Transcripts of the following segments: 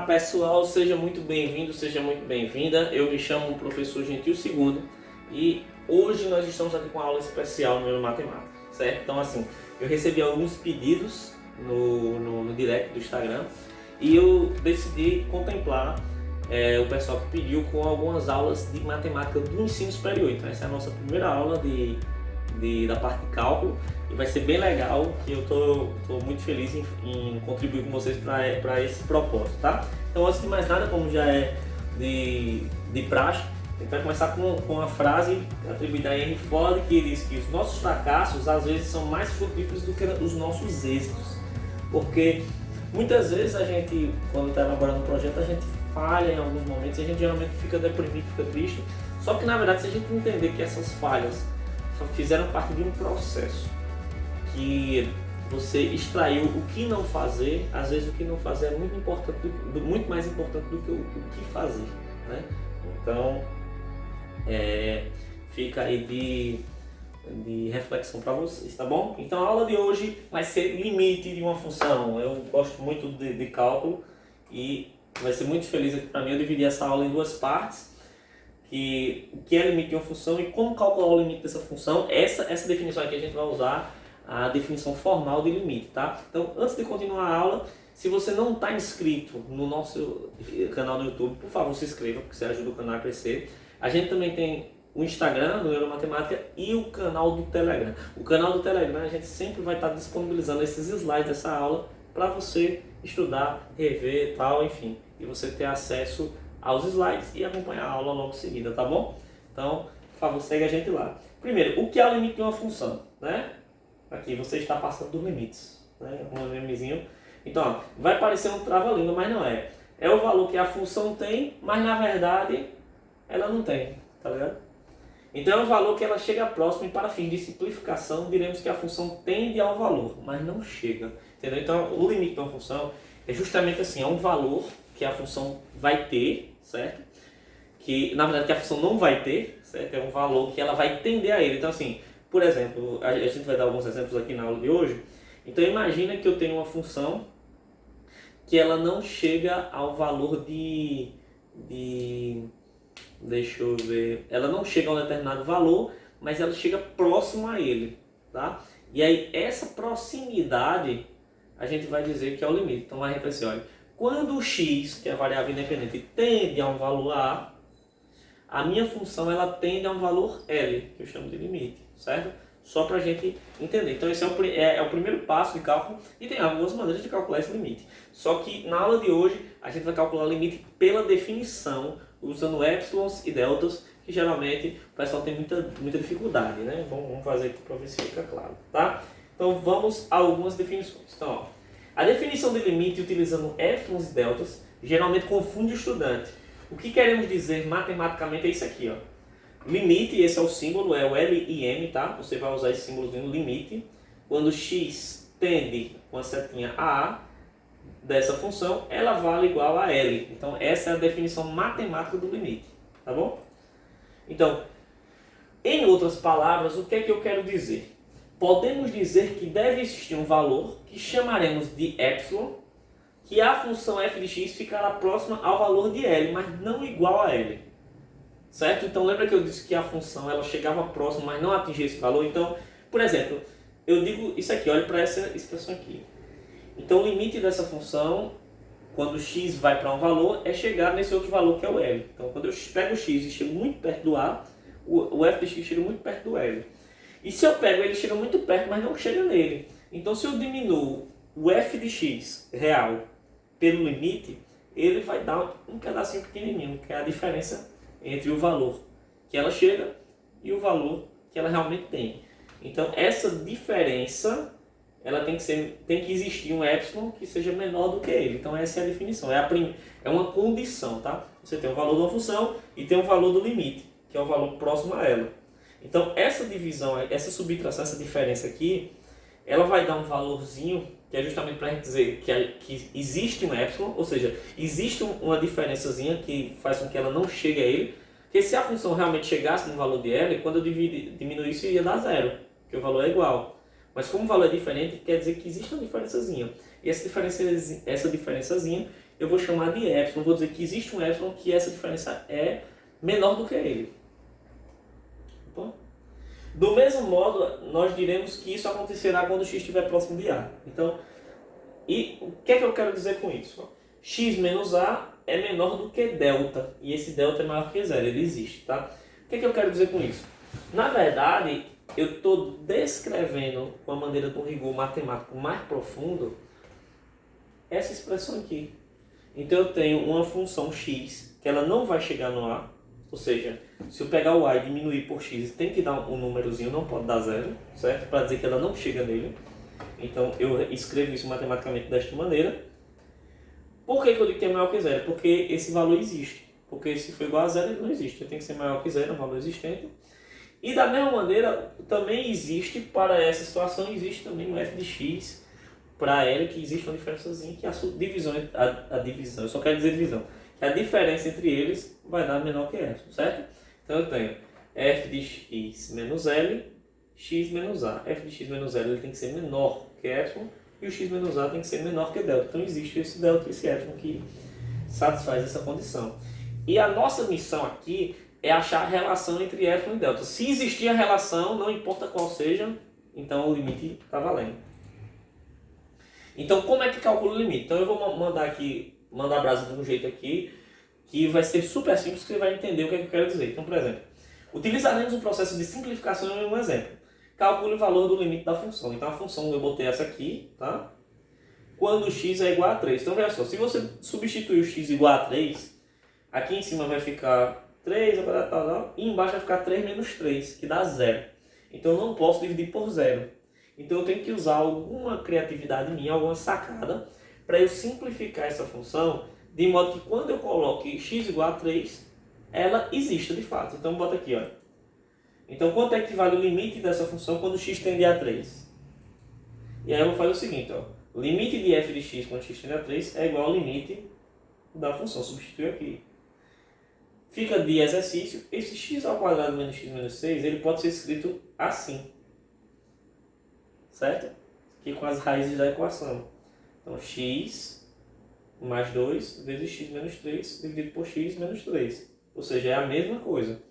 Pessoal, seja muito bem-vindo, seja muito bem-vinda. Eu me chamo o professor Gentil II e hoje nós estamos aqui com uma aula especial no Matemática, certo? Então assim, eu recebi alguns pedidos no direct do Instagram e eu decidi contemplar o pessoal que pediu com algumas aulas de matemática do ensino superior. Então essa é a nossa primeira aula da parte de cálculo e vai ser bem legal, que eu tô muito feliz em contribuir com vocês para esse propósito, tá? Então, antes de mais nada, como já é de praxe, a gente vai começar com a frase atribuída a Henry Ford, que diz que os nossos fracassos às vezes são mais frutíferos do que os nossos êxitos, porque muitas vezes a gente, quando está elaborando um projeto, a gente falha em alguns momentos e a gente geralmente fica deprimido, fica triste. Só que na verdade, se a gente entender que essas falhas fizeram parte de um processo, que você extraiu o que não fazer, às vezes o que não fazer é muito importante, muito mais importante do que o que fazer, né? Então, fica aí de reflexão para vocês, tá bom? Então a aula de hoje vai ser limite de uma função. Eu gosto muito de cálculo e vai ser muito feliz aqui para mim eu dividir essa aula em duas partes. O que é limite de uma função e como calcular o limite dessa função. Essa definição aqui a gente vai usar a definição formal de limite, tá? Então, antes de continuar a aula, se você não está inscrito no nosso canal do YouTube, por favor, se inscreva, porque você ajuda o canal a crescer. A gente também tem o Instagram, no Neuromatemática, e o canal do Telegram. O canal do Telegram, a gente sempre vai estar disponibilizando esses slides dessa aula para você estudar, rever e tal, enfim, e você ter acesso aos slides e acompanhar a aula logo em seguida, tá bom? Então, por favor, segue a gente lá. Primeiro, o que é o limite de uma função, né? Aqui você está passando dos limites, né? Um memezinho. Então, ó, vai parecer um trava-língua, mas não é. É o valor que a função tem, mas na verdade ela não tem, tá ligado? Então é o valor que ela chega próximo e para fins de simplificação diremos que a função tende ao valor, mas não chega, entendeu? Então o limite de uma função é justamente assim, é um valor que a função vai ter, certo? Que na verdade que a função não vai ter, certo? É um valor que ela vai tender a ele. Então assim, por exemplo, a gente vai dar alguns exemplos aqui na aula de hoje. Então imagina que eu tenho uma função que ela não chega ao valor deixa eu ver, ela não chega a um determinado valor, mas ela chega próximo a ele, tá? E aí essa proximidade a gente vai dizer que é o limite. Então a gente vai dizer, olha, quando o x, que é a variável independente, tende a um valor a minha função ela tende a um valor L, que eu chamo de limite, certo? Só para a gente entender. Então esse é o primeiro passo de cálculo e tem algumas maneiras de calcular esse limite. Só que na aula de hoje a gente vai calcular o limite pela definição, usando epsilons e deltas, que geralmente o pessoal tem muita dificuldade, né? Vamos fazer aqui para ver se fica claro, tá? Então vamos a algumas definições. Então, ó, a definição de limite utilizando epsilons e deltas geralmente confunde o estudante. O que queremos dizer matematicamente é isso aqui, ó. Limite, esse é o símbolo, é o L e M, tá? Você vai usar esse símbolo no limite. Quando x tende com a setinha a A dessa função, ela vale igual a L. Então essa é a definição matemática do limite, tá bom? Então, em outras palavras, o que é que eu quero dizer? Podemos dizer que deve existir um valor que chamaremos de epsilon, que a função f de x ficará próxima ao valor de L, mas não igual a L. Certo? Então lembra que eu disse que a função ela chegava próximo, mas não atingia esse valor? Então, por exemplo, eu digo isso aqui, olha para essa expressão aqui. Então o limite dessa função, quando x vai para um valor, é chegar nesse outro valor que é o L. Então quando eu pego o x e chego muito perto do A, o f de x chega muito perto do L. E se eu pego ele chega muito perto, mas não chega nele. Então se eu diminuo o f de x real pelo limite, ele vai dar um pedacinho pequenininho, que é a diferença entre o valor que ela chega e o valor que ela realmente tem. Então essa diferença ela tem que existir um epsilon que seja menor do que ele. Então essa é a definição, é uma condição, tá? Você tem o valor de uma função e tem o valor do limite, que é o valor próximo a ela. Então essa divisão, essa subtração, essa diferença aqui, ela vai dar um valorzinho que é justamente para a gente dizer que existe um epsilon, ou seja, existe uma diferençazinha que faz com que ela não chegue a ele, porque se a função realmente chegasse no valor de L, quando eu diminuir isso ia dar zero, porque o valor é igual. Mas como o valor é diferente, quer dizer que existe uma diferençazinha. E essa diferençazinha eu vou chamar de epsilon, vou dizer que existe um epsilon que essa diferença é menor do que ele. Bom? Do mesmo modo, nós diremos que isso acontecerá quando x estiver próximo de a. Então, e o que é que eu quero dizer com isso? X menos a é menor do que delta, e esse delta é maior que zero, ele existe, tá? O que é que eu quero dizer com isso? Na verdade, eu estou descrevendo, com a maneira de um rigor matemático mais profundo, essa expressão aqui. Então eu tenho uma função x, que ela não vai chegar no a, ou seja, se eu pegar o a e diminuir por x, tem que dar um númerozinho, não pode dar zero, certo? Para dizer que ela não chega nele. Então eu escrevo isso matematicamente desta maneira. Por que eu digo que é maior que zero? Porque esse valor existe. Porque se for igual a zero, ele não existe. Ele tem que ser maior que zero, é um valor existente. E da mesma maneira, também existe, para essa situação, existe também no f de x, para L, que existe uma diferençazinha, que a divisão, eu só quero dizer divisão, que a diferença entre eles vai dar menor que f, certo? Então eu tenho f de x menos L, x menos a. F de x menos L ele tem que ser menor que epsilon, e o x menos a tem que ser menor que delta. Então existe esse delta e esse epsilon que satisfaz essa condição. E a nossa missão aqui é achar a relação entre epsilon e delta. Se existir a relação, não importa qual seja, então o limite está valendo. Então como é que calcula o limite? Então eu vou mandar a brasa de um jeito aqui, que vai ser super simples, que você vai entender o que é que eu quero dizer. Então, por exemplo, utilizaremos um processo de simplificação em um exemplo. Calcule o valor do limite da função. Então a função, eu botei essa aqui, tá? Quando x é igual a 3. Então veja só, se você substituir o x igual a 3, aqui em cima vai ficar 3, e embaixo vai ficar 3 menos 3, que dá 0. Então eu não posso dividir por 0. Então eu tenho que usar alguma criatividade minha, alguma sacada, para eu simplificar essa função, de modo que quando eu coloque x igual a 3, ela exista de fato. Então bota aqui, ó. Então quanto é que vale o limite dessa função quando x tende a 3? E aí eu vou fazer o seguinte, ó. O limite de f de x quando x tende a 3 é igual ao limite da função. Substitui aqui. Fica de exercício. Esse x ao quadrado menos x menos 6, ele pode ser escrito assim. Certo? Aqui com as raízes da equação. Então x mais 2 vezes x menos 3 dividido por x menos 3. Ou seja, é a mesma coisa.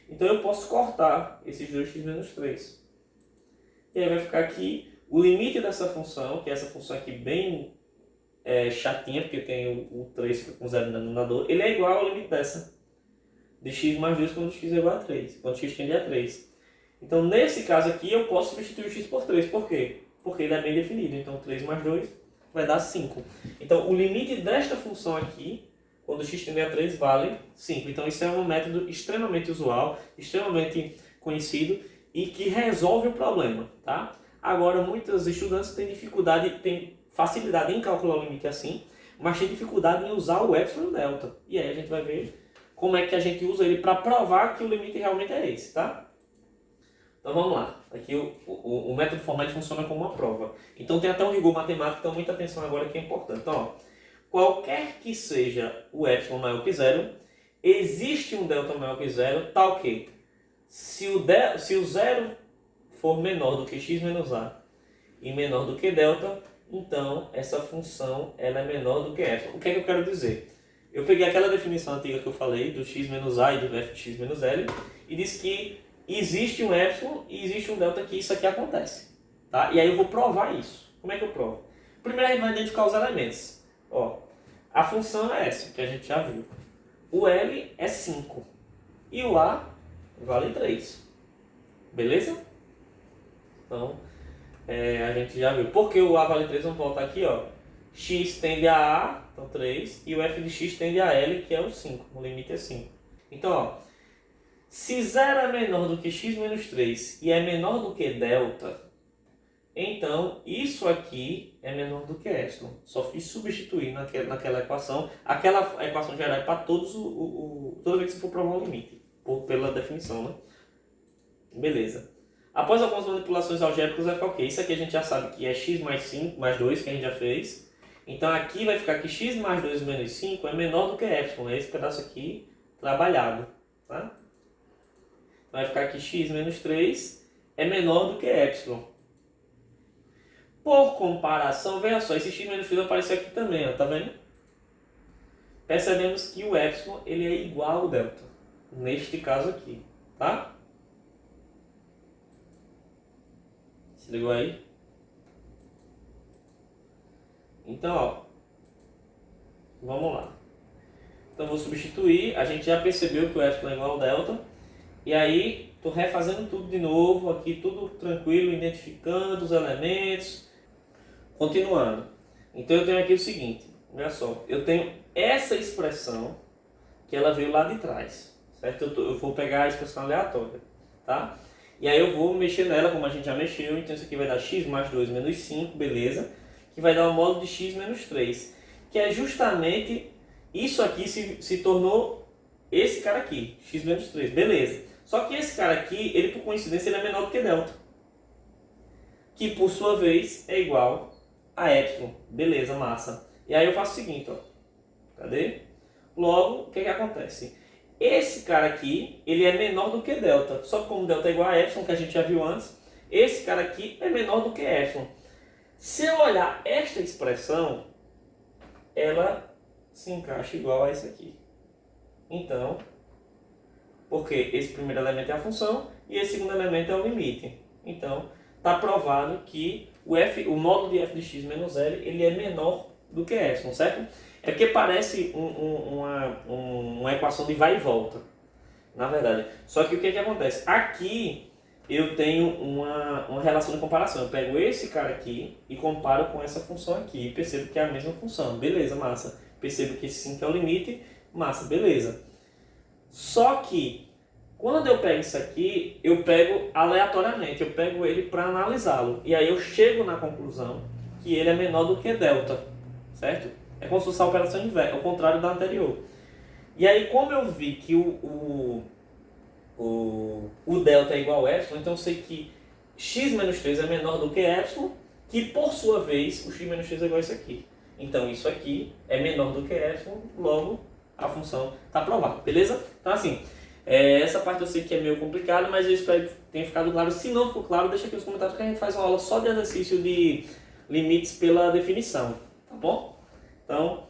Então eu posso cortar esses 2x menos 3. E aí vai ficar aqui o limite dessa função, que é essa função aqui bem chatinha, porque tem o 3 com 0 no denominador, ele é igual ao limite dessa, de x mais 2 quando x é igual a 3, quando x tende a 3. Então nesse caso aqui eu posso substituir o x por 3. Por quê? Porque ele é bem definido. Então 3 mais 2 vai dar 5. Então o limite desta função aqui, quando x tende a 3, vale 5. Então isso é um método extremamente usual, extremamente conhecido e que resolve o problema, tá? Agora, muitos estudantes têm facilidade em calcular o limite assim, mas têm dificuldade em usar o epsilon e o delta. E aí a gente vai ver como é que a gente usa ele para provar que o limite realmente é esse, tá? Então vamos lá. Aqui o método formal funciona como uma prova. Então tem até um rigor matemático, então muita atenção agora que é importante. Então, ó, qualquer que seja o epsilon maior que zero, existe um delta maior que zero, tal que se o zero for menor do que x menos a e menor do que delta, então essa função ela é menor do que epsilon. O que é que eu quero dizer? Eu peguei aquela definição antiga que eu falei, do x menos a e do f de x menos l, e disse que existe um epsilon e existe um delta que isso aqui acontece. Tá? E aí eu vou provar isso. Como é que eu provo? Primeiro a gente vai identificar os elementos. Ó, a função é essa, que a gente já viu. O L é 5 e o A vale 3. Beleza? Então, a gente já viu. Porque o A vale 3, vamos voltar aqui, ó. X tende a A, então 3, e o f de x tende a L, que é o 5. O limite é 5. Então, ó, se 0 é menor do que x menos 3 e é menor do que delta, então isso aqui é menor do que epsilon. Só fiz substituir naquela equação. Aquela equação geral é para todos toda vez que você for provar o limite, pela definição, né? Beleza. Após algumas manipulações algébricas vai ficar o quê? Isso aqui a gente já sabe que é x mais 5, mais 2, que a gente já fez. Então aqui vai ficar que x mais 2 menos 5 é menor do que epsilon. É esse pedaço aqui trabalhado, tá? Vai ficar que x menos 3 é menor do que epsilon. Por comparação, veja só, esse x menos 3 apareceu aqui também, ó, tá vendo? percebemos que o epsilon ele é igual ao delta, neste caso aqui, tá? Se ligou aí? Então, ó, vamos lá. Então vou substituir, a gente já percebeu que o epsilon é igual ao delta, e aí estou refazendo tudo de novo, aqui tudo tranquilo, identificando os elementos, continuando. Então eu tenho aqui o seguinte, olha só, eu tenho essa expressão que ela veio lá de trás, certo? Eu vou pegar a expressão aleatória, tá? E aí eu vou mexer nela como a gente já mexeu, então isso aqui vai dar x mais 2 menos 5, beleza? Que vai dar um módulo de x menos 3, que é justamente isso aqui se tornou esse cara aqui, x menos 3, beleza. Só que esse cara aqui, ele por coincidência, ele é menor do que delta, que por sua vez é igual a epsilon, beleza, massa. E aí eu faço o seguinte, ó, cadê? Logo, o que acontece? Esse cara aqui, ele é menor do que delta, só que como delta é igual a epsilon, que a gente já viu antes, esse cara aqui é menor do que epsilon. Se eu olhar esta expressão, ela se encaixa igual a esse aqui. Então, porque esse primeiro elemento é a função e esse segundo elemento é o limite. Então, está provado que o módulo de f de x menos l ele é menor do que epsilon, certo? É porque parece uma equação de vai e volta, na verdade. Só que o que acontece? Aqui eu tenho uma relação de comparação. Eu pego esse cara aqui e comparo com essa função aqui e percebo que é a mesma função. Beleza, massa. Percebo que esse 5 é o limite, massa, beleza. Só que quando eu pego isso aqui, eu pego aleatoriamente, eu pego ele para analisá-lo. E aí eu chego na conclusão que ele é menor do que delta, certo? É como se fosse a operação inversa, ao contrário da anterior. E aí como eu vi que o delta é igual a epsilon, então eu sei que x menos 3 é menor do que epsilon, que por sua vez o x menos 3 é igual a isso aqui. Então isso aqui é menor do que epsilon, logo a função está provada, beleza? Então assim, essa parte eu sei que é meio complicada, mas eu espero que tenha ficado claro. Se não ficou claro, deixa aqui nos comentários que a gente faz uma aula só de exercício de limites pela definição, tá bom? Então,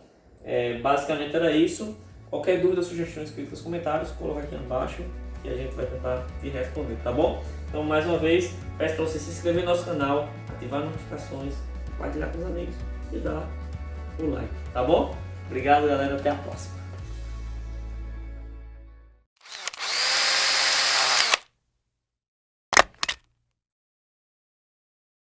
basicamente era isso. Qualquer dúvida, sugestões, críticas, comentários, coloca aqui embaixo e a gente vai tentar te responder, tá bom? Então, mais uma vez, peço para você se inscrever no nosso canal, ativar as notificações, compartilhar com os amigos e dar o like, tá bom? Obrigado, galera, até a próxima.